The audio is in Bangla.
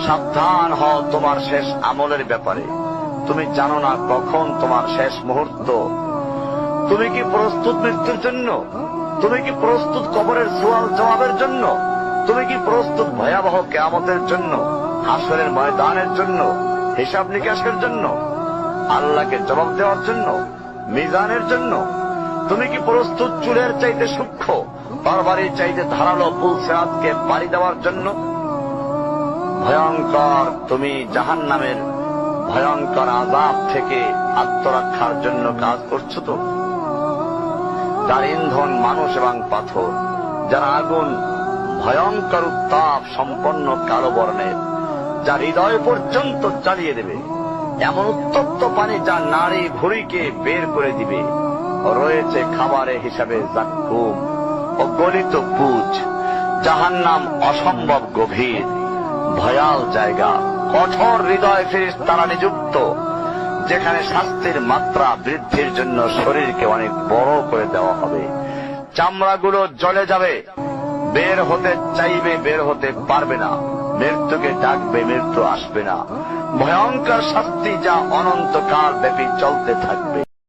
সাবধান হও তোমার শেষ আমলের ব্যাপারে। তুমি জানো না কখন তোমার শেষ মুহূর্ত। তুমি কি প্রস্তুত মৃত্যুর জন্য? তুমি কি প্রস্তুত কবরের সওয়াল জবাবের জন্য? তুমি কি প্রস্তুত ভয়াবহ কিয়ামতের জন্য, হাসরের ময়দানের জন্য, হিসাব নিকাশের জন্য, আল্লাহকে জবাব দেওয়ার জন্য, মিজানের জন্য? তুমি কি প্রস্তুত চুলের চাইতে সূক্ষ্ম, তরবারির চাইতে ধারালো পুল সিরাতকে পাড়ি দেওয়ার জন্য? ভয়ঙ্কর তুমি জাহান্নামের ভয়ঙ্কর আযাব থেকে আত্মরক্ষার জন্য কাজ করছো তো? যার ইন্ধন মানুষ এবং পাথর, যার আগুন ভয়ঙ্কর উত্তাপ সম্পন্ন কালো বর্ণের, যা হৃদয় পর্যন্ত জ্বালিয়ে দেবে, এমন উত্তপ্ত পানি যা নাড়ি ভুঁড়িকে বের করে দিবে, রয়েছে খাবারে হিসাবে জাক্কুম ও গলিত পুঁজ। জাহান্নাম অসম্ভব গভীর, ভয়াল জায়গা, কঠোর হৃদয় ফেরেশতারা নিযুক্ত, যেখানে শাস্তির মাত্রা বৃদ্ধির জন্য শরীরকে অনেক বড় করে দেওয়া হবে। চামড়াগুলো জ্বলে যাবে, বের হতে চাইবে, বের হতে পারবে না। মৃত্যুকে ডাকবে, মৃত্যু আসবে না। ভয়ঙ্কর শাস্তি যা অনন্তকাল ব্যাপী চলতে থাকবে।